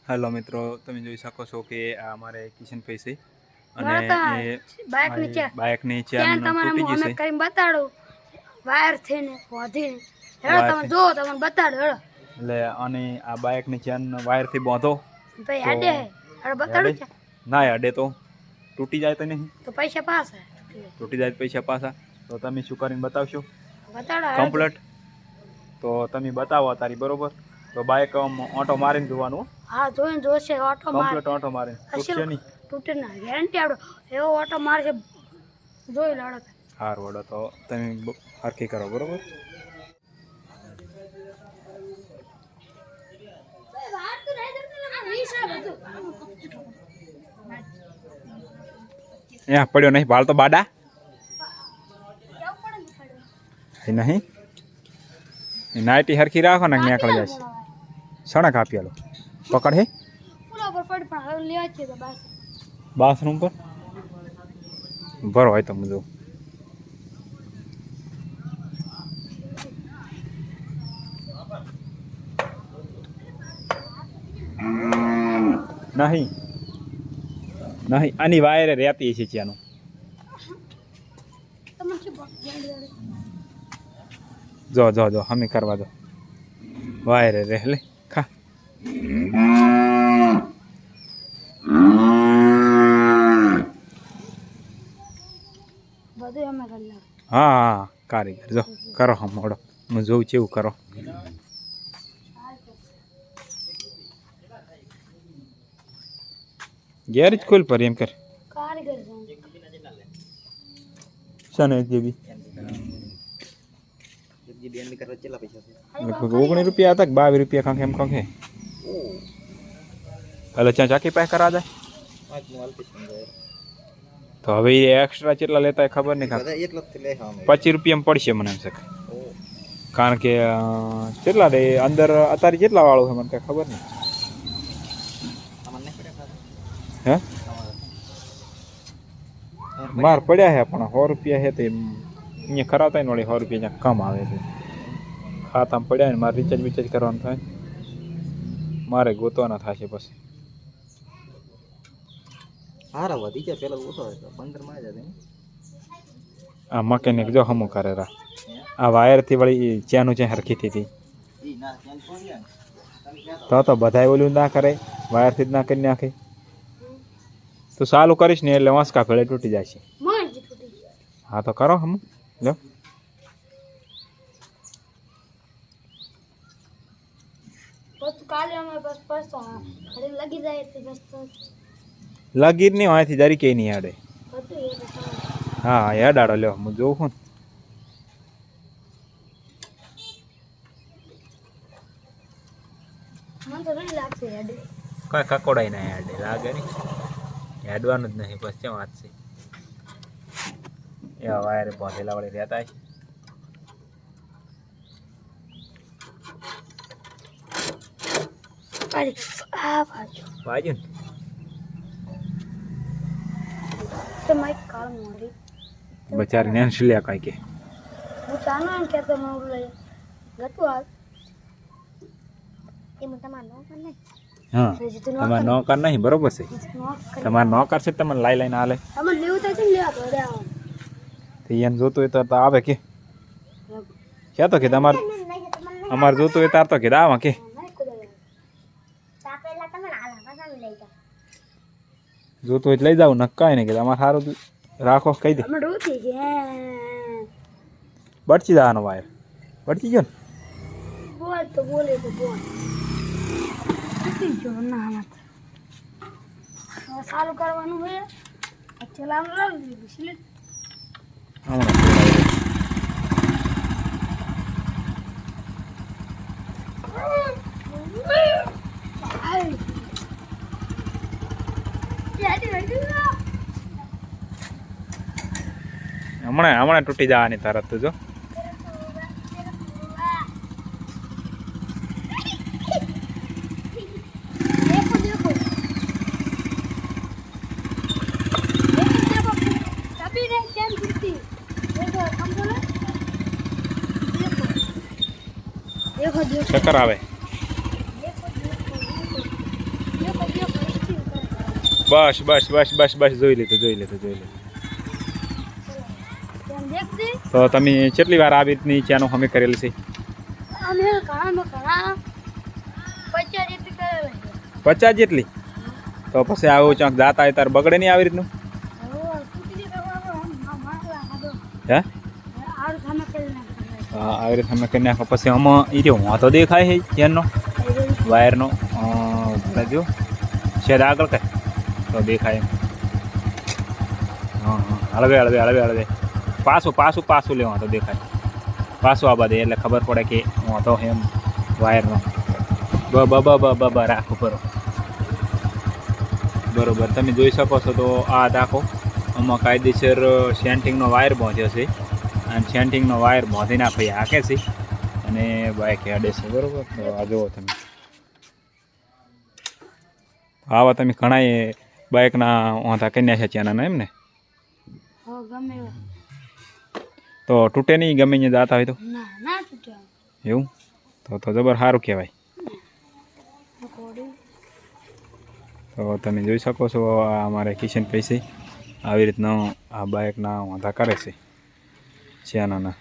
Hello मित्रों, તમે જોઈ શકો છો કે આ અમારે કિશન ભાઈ છે અને એ બાઇક ની ચેન તૂટી ગઈ છે. કરીને બતાડો વાયર થઈને બોધીને હેડો તમે જો તમને બતાડો હેડો. એટલે અને આ બાઇક ની ચેન વાયર થી બાંધો ભાઈ હેડે હેડો બતાડો છે ના હેડે તો તૂટી જાય તો નહીં તો પૈસા પાછા તૂટી જાય પૈસા પાછા તો તમે શું કરીને બતાવશો બતાડો કમ્પ્લીટ તો તમે બતાવો તારી બરોબર તો બાઇક ઓટો મારીને જોવાનું હા જોઈને જોશે ઓટો માર કમ્પ્લીટ ઓટો મારીને તૂટશે નહીં તૂટે ના ગેરંટી આડો એવો ઓટો મારશે જોઈ લાડો હાર વડો તો તમે હરખી કરો બરોબર यहाँ पड़ो नहीं बाल तो बाडा नहीं नाइटी हरखी राखो ना निकल जाए सड़क आप लो पकड़ है बाथरूम पर भरो है तो मुझे नहीं नहीं आनी वायर रहती है चेनो जो जो जो हमें करवा दो वायर रह ले खा हाँ हाँ कारीगर जो करो हम मोड़ो मैं जो चेव करो गैरेज खोल पर एम कर सने जेबी लगभग 19 रुपया तक 22 रुपया का एम कंखे हेलो चा चाकी पैक करा दे तो હવે એક્સ્ટ્રા કેટલા લેતા હોય ખબર નહીં કાકા 25 રૂપિયામાં પડશે મને એમ છે કારણ કે કેટલા રે અંદર અત્યારે કેટલા વાળો છે મને કઈ ખબર નહીં હે માર પડ્યા છે પણ 100 રૂપિયા છે તો અહીંયા કરાવતા ને વળી 100 રૂપિયા કમ આવે છે ખાતામાં પડ્યા ને મારે રિચાર્જ વિચાર્જ કરવાનું થાય મારે ગોતવાના થશે પછી हारा वधी क्या पहला वो तो 15 में आ जाते हैं आ मैकेनिक जो हम करे रा आ वायर थी वाली चेनो चे हरखी थी ई ना चैन छोड़ गया तो बधाई बोलू ना करे वायर थी ना कर नाखे तो चालू करीश ने એટલે વાંસકા ભેળે તૂટી જાય છે હા તો કરો હમ લો બસ કાલે અમે બસ બસ ઘરે લગી જાય તો બસ લગીર નહીં અહીંથી જરી કે નહીં આડે હા યાદ આડો લ્યો હું જોઉં છું મને તો નહીં લાગશે યાડે કઈ કકોડાઈ ના આડે લાગે નહીં યાડવાનું જ નહીં બસ કેમ વાત છે એવા વાયર બાંધેલા વડે રહેતા છે અરે આ બાજુ ને તો માઈક કાળ મોરી બચારી ને શિલ્યા કાઈ કે હું ચાનો એમ કહેતો ન લઈ ગતું આ એમ તમાર નો કર નહીં હા તમાર નો કર નહીં બરોબર છે તમાર નો કર છે તમને લાઈ લાઈને આલે તમે લેવું તો છે લેવા તો રે તો ઈન જોતું હોય તો આવે કે કે તો કે તમાર અમાર જોતું હોય તાર તો કે આવા કે જોતું હોય લઈ જાવ નકાય ને કે તમારે સારું રાખો કહી દે બળચી જવાનો વાયર બળચી ગયો ને બોલ તો બોલે તો બોલ જો ના ચાલુ કરવાનું હોય ચલાવવાનું લાવી દીધું હમણાં હમણાં તૂટી જવાની તરત જો देखो देखो चक्कर आवे બસ બસ બસ બસ બસ જોઈ લીધું જોઈ લીધું જોઈ લીધું. ત્યાં દેખતી તો તમે કેટલી વાર આવી રીતની ચેનો અમે કરેલી છે? અમે ઘણા 50 જેટલી કરેલા છે. 50 જેટલી? તો પછી આવું ચાંક જાતા હોય તાર બગડે નહીં આવી રીતનું? હવે તૂટી ગયો મારલા ખાધો હે આરું સામે કરી નાખ્યું. હા આવી રીતે અમે કરી નાખો. પછી આમાં એ જો વાંધો દેખાય છે ચેનનો વાયરનો જો શેદ આગળ કાંઈ તો દેખાય એમ. હા હા હળવે હળવે હળવે હળવે પાછું પાછું પાછું લેવા તો દેખાય. પાછું આવવા દે એટલે ખબર પડે કે વાંધો એમ વાયરનો. બ બ બ બ બ બ રાખો બરોબર. તમે જોઈ શકો છો તો આ દાખો આમાં કાયદેસર સેન્ટિંગનો વાયર બાંધ્યો છે અને સેન્ટિંગનો વાયર બાંધીને આ ભાઈ હાકે છે અને બાઇક હેડે છે. બરોબર. તો આ જુઓ તમે આવા તમે ઘણાય બાઇકના વાંધા કરી નાખ્યા ચેનાના એમ ને? હો ગમે એવો. તો તૂટે નહીં ગમે અહીંયા જાતા હોય તો? ના ના તૂટ્યો. એવું તો જબર સારું કહેવાય. કોડી તો તમે જોઈ શકો છો આ અમારે કિશનભાઈ છે આવી રીતના આ બાઇકના વાંધા કરે છે ચેનાના.